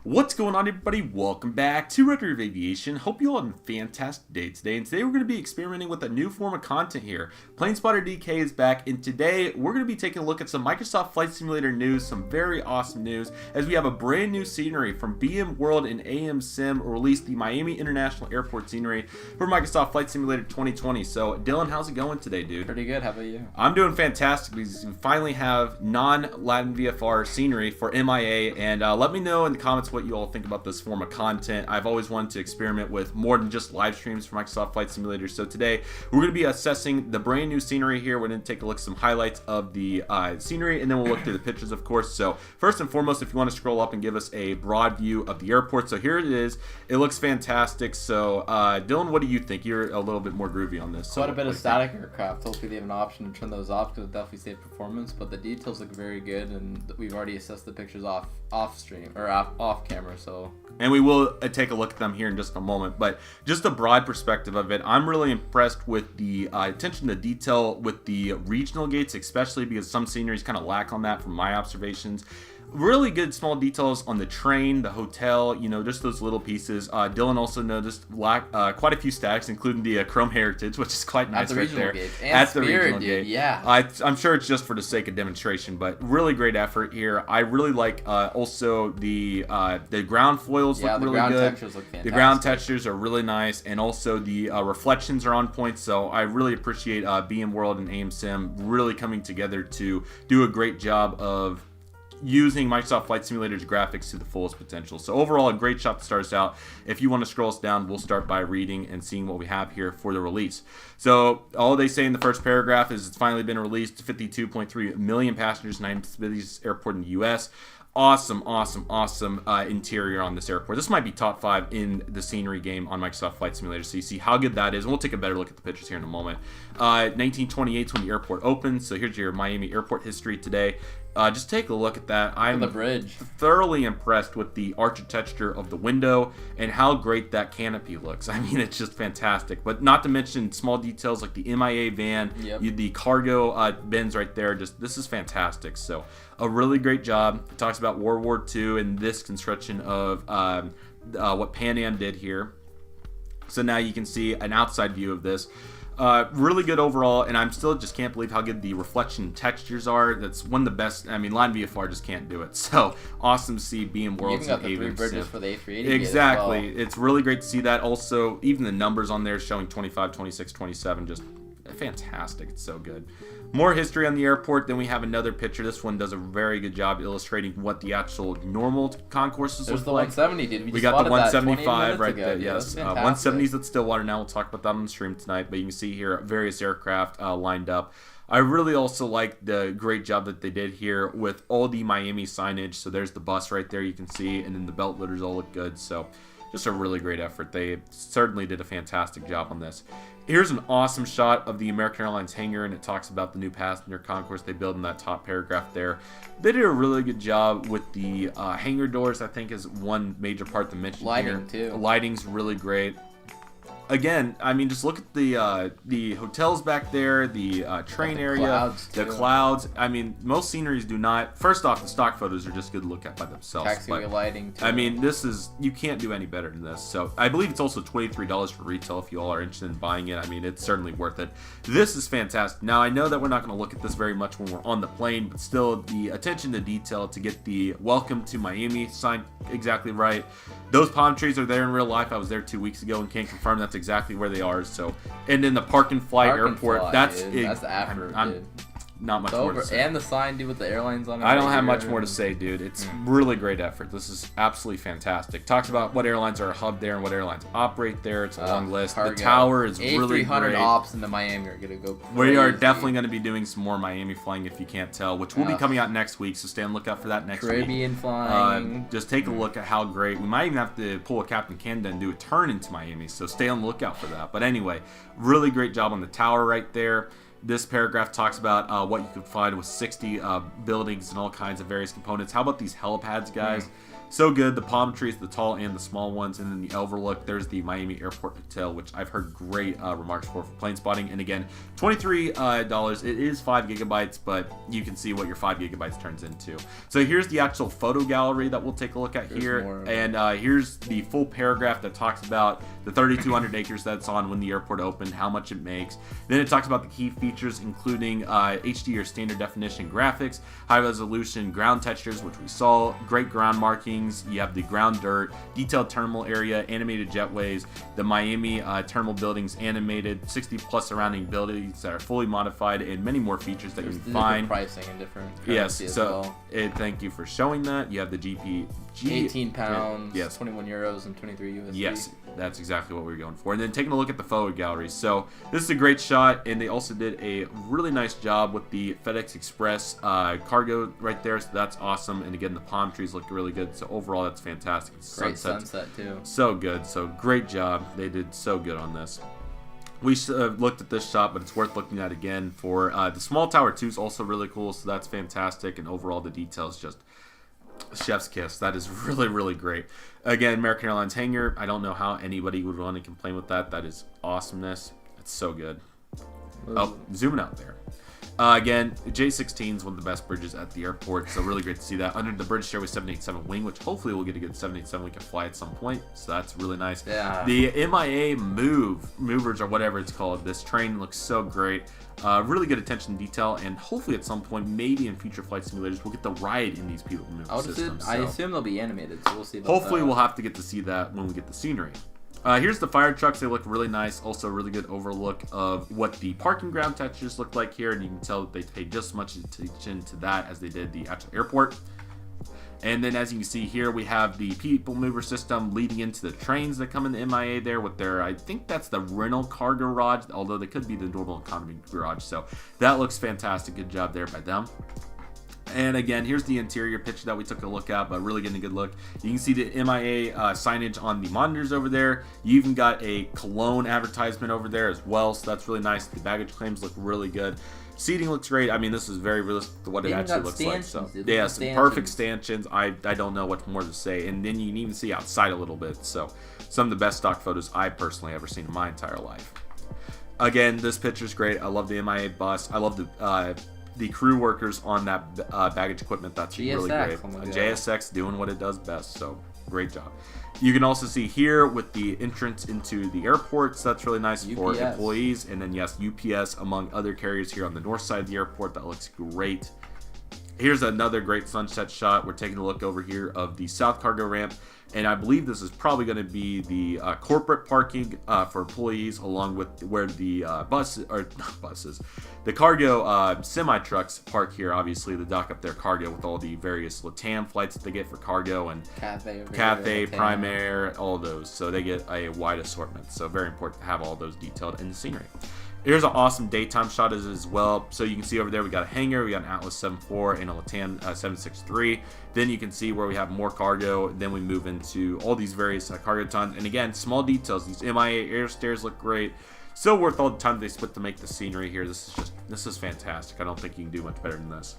What's going on, everybody? Welcome back to Redriveraviation. Hope you all had a fantastic day today. And today we're going to be experimenting with a new form of content here. Planespotter DK is back, and today we're going to be taking a look at some Microsoft Flight Simulator news, some very awesome news, as we have a brand new scenery from BMWorld and AmSim released the Miami International Airport scenery for Microsoft Flight Simulator 2020. So, Dylan, how's it going today, dude? Pretty good. How about you? I'm doing fantastic because we finally have non-Latin VFR scenery for MIA, and let me know in the comments what you all think about this form of content. I've always wanted to experiment with more than just live streams for Microsoft Flight Simulator. So today we're going to be assessing the brand new scenery here. We're going to take a look at some highlights of the scenery, and then we'll look through the pictures, of course. So first and foremost, if you want to scroll up and give us a broad view of the airport. So here it is. It looks fantastic. So Dylan, what do you think? You're a little bit more groovy on this. Quite a bit of static aircraft. Hopefully they have an option to turn those off because it definitely save performance, but the details look very good, and we've already assessed the pictures off stream or off camera. So, and we will take a look at them here in just a moment, but just a broad perspective of it, I'm really impressed with the attention to detail with the regional gates, especially because some sceneries kind of lack on that from my observations. Really good small details on the train, the hotel, you know, just those little pieces. Dylan also noticed quite a few stacks, including the Chrome Heritage, which is quite nice right there. At the regional gate, yeah. I'm sure it's just for the sake of demonstration, but really great effort here. I really like also the ground foils look really good. Textures look fantastic. The ground textures are really nice, and also the reflections are on point. So I really appreciate BMWorld and AmSim really coming together to do a great job of using Microsoft Flight Simulator's graphics to the fullest potential. So overall, a great shot to start us out. If you want to scroll us down, we'll start by reading and seeing what we have here for the release. So all they say in the first paragraph is it's finally been released. 52.3 million passengers, 9th busiest airport in the U.S. Awesome interior on this airport. This might be top 5 in the scenery game on Microsoft Flight Simulator, so you see how good that is. And we'll take a better look at the pictures here in a moment. 1928 is when the airport opened, so here's your Miami airport history today. Just take a look at that. I'm the bridge. Thoroughly impressed with the architecture of the window and how great that canopy looks. I mean, it's just fantastic. But not to mention small details like the MIA van, the cargo bins right there. Just this is fantastic. So a really great job. It talks about World War II and this construction of what Pan Am did here. So now you can see an outside view of this. Really good overall, and I'm still just can't believe how good the reflection textures are. That's one of the best. I mean, Line VFR just can't do it. So awesome to see BMWorld. Even got the 3 bridges for the A380. Exactly. Well. It's really great to see that. Also, even the numbers on there showing 25, 26, 27, just fantastic. It's so good. More history on the airport. Then we have another picture. This one does a very good job illustrating what the actual normal concourses look like. There's the 170, dude. We got the 175 right there. Yes, 170s at Stillwater. Now we'll talk about that on the stream tonight. But you can see here various aircraft lined up. I really also like the great job that they did here with all the Miami signage. So there's the bus right there you can see, and then the belt loaders all look good. So just a really great effort. They certainly did a fantastic job on this. Here's an awesome shot of the American Airlines hangar, and it talks about the new passenger concourse they built in that top paragraph there. They did a really good job with the hangar doors, I think, is one major part to mention here. Lighting, too. The lighting's really great. Again, I mean, just look at the hotels back there, the train area, the clouds. I mean, most sceneries do not. First off, the stock photos are just good to look at by themselves. Taxiway lighting, too. I mean, you can't do any better than this. So I believe it's also $23 for retail if you all are interested in buying it. I mean, it's certainly worth it. This is fantastic. Now, I know that we're not going to look at this very much when we're on the plane, but still, the attention to detail to get the Welcome to Miami sign exactly right. Those palm trees are there in real life. I was there 2 weeks ago and can't confirm that's exactly where they are. So, and then the Park and Fly airport. That's after. I'm not much more to say. And the sign, dude, with the airlines on it. I don't have much more to say, dude. It's really great effort. This is absolutely fantastic. Talks about what airlines are a hub there and what airlines operate there. It's a long list. Cargo. The tower is really A300 great. ops into Miami are gonna go crazy. We are definitely going to be doing some more Miami flying, if you can't tell, which will be coming out next week. So stay on the lookout for that next week. Caribbean flying. Just take a look at how great. We might even have to pull a Captain Canada and do a turn into Miami. So stay on the lookout for that. But anyway, really great job on the tower right there. This paragraph talks about what you could find with 60 buildings and all kinds of various components. How about these helipads, guys? So good. The palm trees, the tall and the small ones, and then the overlook. There's the Miami Airport Hotel, which I've heard great remarks for plane spotting. And again, $23. It is 5 gigabytes, but you can see what your 5 gigabytes turns into. So here's the actual photo gallery that we'll take a look at here. And here's the full paragraph that talks about the 3,200 acres that's on when the airport opened, how much it makes. Then it talks about the key features, including HD or standard definition graphics, high resolution ground textures, which we saw, great ground markings. You have the ground dirt, detailed terminal area, animated jetways, the Miami terminal buildings animated, 60 plus surrounding buildings that are fully modified, and many more features that you can find. Pricing and different. Yes, so well. Thank you for showing that. You have the GP. 18 pounds, yes. 21 euros, and 23 USD. Yes, that's exactly what we were going for. And then taking a look at the photo gallery. So this is a great shot, and they also did a really nice job with the FedEx Express cargo right there. So that's awesome. And again, the palm trees look really good. So overall, that's fantastic. Great sunset too. So good. So great job. They did so good on this. We looked at this shot, but it's worth looking at again for the small tower too. Is also really cool. So that's fantastic. And overall, the details just chef's kiss. That is really, really great. Again, American Airlines hangar. I don't know how anybody would want to complain with that. That is awesomeness. It's so good. Oh, zooming out there. Again, J16 is one of the best bridges at the airport, so really great to see that. Under the bridge share with 787 wing, which hopefully we'll get a good 787 we can fly at some point, so that's really nice. Yeah. The MIA movers or whatever it's called, this train looks so great. Really good attention to detail, and hopefully at some point, maybe in future flight simulators, we'll get the ride in these people mover systems. I assume they'll be animated, so we'll see about hopefully that. We'll have to get to see that when we get the scenery. Here's the fire trucks. They look really nice. Also, a really good overlook of what the parking ground textures look like here. And you can tell that they paid just as much attention to that as they did the actual airport. And then as you can see here, we have the people mover system leading into the trains that come in the MIA there with their, I think that's the rental car garage, although they could be the normal economy garage. So that looks fantastic. Good job there by them. And again, here's the interior picture that we took a look at, but really getting a good look. You can see the MIA signage on the monitors over there. You even got a Cologne advertisement over there as well, so that's really nice. The baggage claims look really good. Seating looks great. I mean, this is very realistic to what it actually looks like. So yeah, some perfect stanchions. I don't know what more to say. And then you can even see outside a little bit. So some of the best stock photos I've personally ever seen in my entire life. Again, this picture's great. I love the MIA bus. I love the crew workers on that baggage equipment. That's really great. JSX doing what it does best, so great job. You can also see here with the entrance into the airports, that's really nice for employees. And then yes, UPS among other carriers here on the north side of the airport. That looks great. Here's another great sunset shot. We're taking a look over here of the south cargo ramp. And I believe this is probably going to be the corporate parking for employees, along with where the the cargo semi trucks park here. Obviously, the dock up their cargo with all the various LATAM flights that they get for cargo and Cathay, Prime Air, all those. So they get a wide assortment. So very important to have all those detailed in the scenery. Here's an awesome daytime shot as well. So you can see over there we got a hangar, we got an Atlas 7.4 and a LATAM 763. Then you can see where we have more cargo. Then we move into all these various cargo tons. And again, small details. These MIA air stairs look great. Still worth all the time they split to make the scenery here. This is fantastic. I don't think you can do much better than this.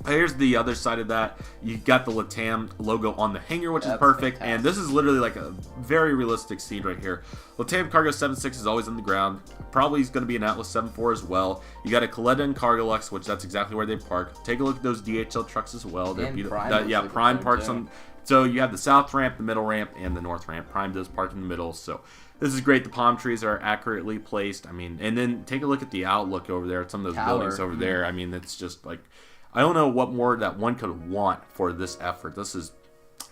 Here's the other side of that. You got the LATAM logo on the hangar, which is perfect. Fantastic. And this is literally like a very realistic scene right here. LATAM Cargo 7.6 is always on the ground. Probably is going to be an Atlas 7.4 as well. You got a Coletta and Cargolux, which that's exactly where they park. Take a look at those DHL trucks as well. They're beautiful. Prime parks on. So you have the south ramp, the middle ramp, and the north ramp. Prime does park in the middle. So this is great. The palm trees are accurately placed. I mean, and then take a look at the outlook over there at some of those buildings over there. I mean, it's just like, I don't know what more that one could want for this effort. This is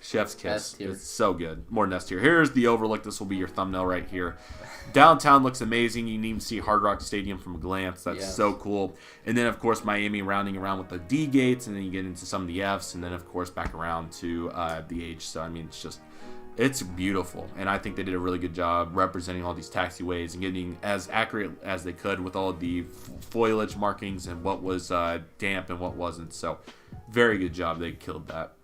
chef's kiss. It's so good. More nest here. Here's the overlook. This will be your thumbnail right here. Downtown looks amazing. You can even see Hard Rock Stadium from a glance. That's so cool. And then, of course, Miami rounding around with the D gates, and then you get into some of the Fs, and then, of course, back around to the H. So, I mean, it's beautiful, and I think they did a really good job representing all these taxiways and getting as accurate as they could with all the foliage markings and what was damp and what wasn't. So very good job. They killed that.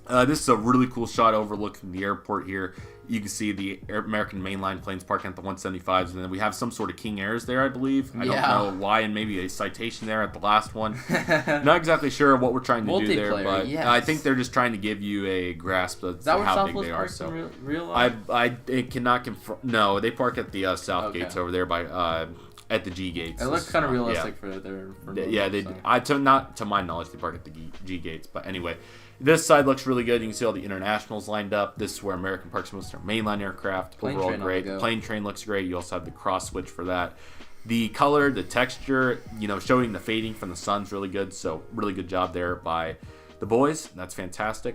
This is a really cool shot overlooking the airport here. You can see the American mainline planes parking at the 175s, and then we have some sort of King Airs there, I believe. I don't know why, and maybe a citation there at the last one. Not exactly sure what we're trying to do there, but yes. I think they're just trying to give you a grasp of how big they are. So real life? I cannot confirm. No, they park at the south gates over there by at the G gates. It looks kind of realistic for their. Not to my knowledge, they park at the G gates, but anyway. This side looks really good. You can see all the internationals lined up. This is where American parks most of their mainline aircraft. Overall great. Plane train looks great. You also have the cross switch for that. The color, the texture, showing the fading from the sun's really good. So really good job there by the boys. That's fantastic.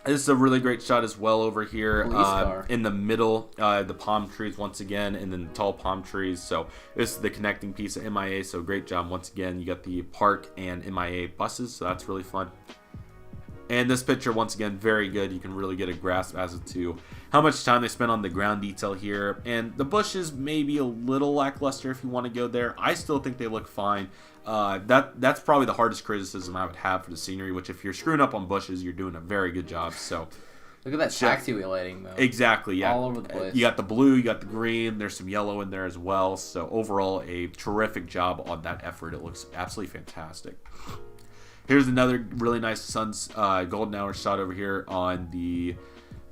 This is a really great shot as well over here in the middle. The palm trees once again, and then the tall palm trees. So this is the connecting piece of MIA. So great job once again. You got the park and MIA buses. So that's really fun. And this picture, once again, very good. You can really get a grasp as to how much time they spent on the ground detail here. And the bushes may be a little lackluster if you want to go there. I still think they look fine. That's probably the hardest criticism I would have for the scenery, which if you're screwing up on bushes, you're doing a very good job. So look at that taxiway lighting, though. Exactly, yeah. All over the place. You got the blue, you got the green. There's some yellow in there as well. So overall, a terrific job on that effort. It looks absolutely fantastic. Here's another really nice sun's golden hour shot over here on the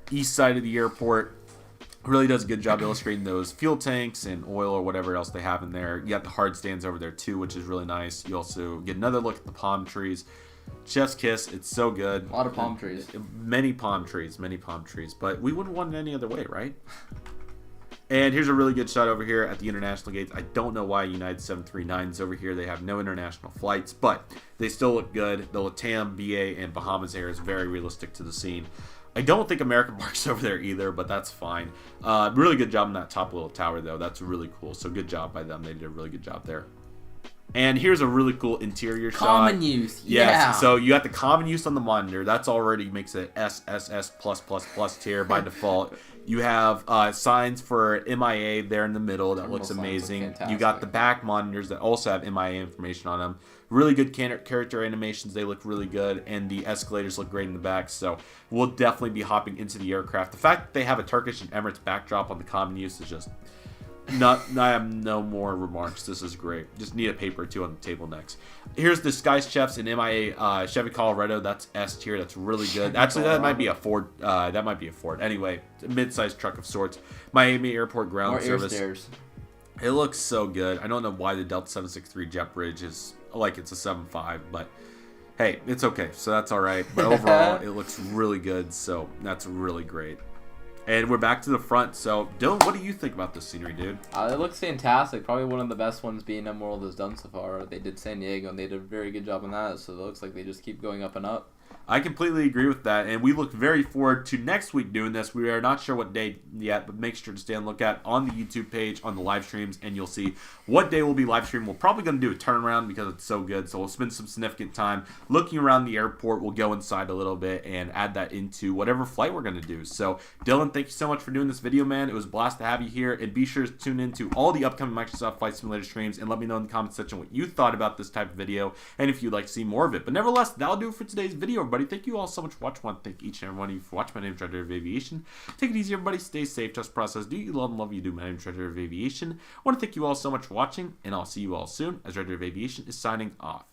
east side of the airport. Really does a good job illustrating those fuel tanks and oil or whatever else they have in there. You got the hard stands over there too, which is really nice. You also get another look at the palm trees. Chef's kiss. It's so good. A lot of palm trees. Many palm trees. But we wouldn't want it any other way, right? And here's a really good shot over here at the international gates. I don't know why United 739s over here. They have no international flights, but they still look good. The LATAM, BA, and Bahamas Air is very realistic to the scene. I don't think American parks over there either, but that's fine. Really good job in that top little tower, though. That's really cool. So good job by them. They did a really good job there. And here's a really cool interior shot. Common use, yeah. So you got the common use on the monitor. That's already makes it SSS+++ tier by default. You have signs for MIA there in the middle. That looks amazing. You got the back monitors that also have MIA information on them. Really good character animations. They look really good. And the escalators look great in the back. So we'll definitely be hopping into the aircraft. The fact that they have a Turkish and Emirates backdrop on the common use is just... I have no more remarks. This is great. Just need a paper or two on the table next. Here's the Sky Chefs in MIA Chevy Colorado. That's S tier. That's really good. Actually, that might be a Ford. Anyway, a mid-sized truck of sorts. Miami Airport ground service. Stairs. It looks so good. I don't know why the Delta 763 jet bridge is like it's a 7.5, but hey, it's okay. So that's all right. But overall, it looks really good. So that's really great. And we're back to the front. So, Dylan, what do you think about this scenery, dude? It looks fantastic. Probably one of the best ones BMWorld has done so far. They did San Diego, and they did a very good job on that. So it looks like they just keep going up and up. I completely agree with that, and we look very forward to next week doing this. We are not sure what day yet, but make sure to stay and look at on the YouTube page, on the live streams, and you'll see what day we'll be live streaming. We're probably going to do a turnaround because it's so good, so we'll spend some significant time looking around the airport. We'll go inside a little bit and add that into whatever flight we're going to do. So, Dylan, thank you so much for doing this video, man. It was a blast to have you here, and be sure to tune into all the upcoming Microsoft Flight Simulator streams, and let me know in the comment section what you thought about this type of video, and if you'd like to see more of it. But nevertheless, that'll do it for today's video, everybody. Thank you all so much for watching. I want to thank each and every one of you for watching. My name is Redriveraviation Aviation. Take it easy, everybody. Stay safe. Trust the process. Do you love and love you do. My name is Redriveraviation Aviation. I want to thank you all so much for watching, and I'll see you all soon as Redriveraviation Aviation is signing off.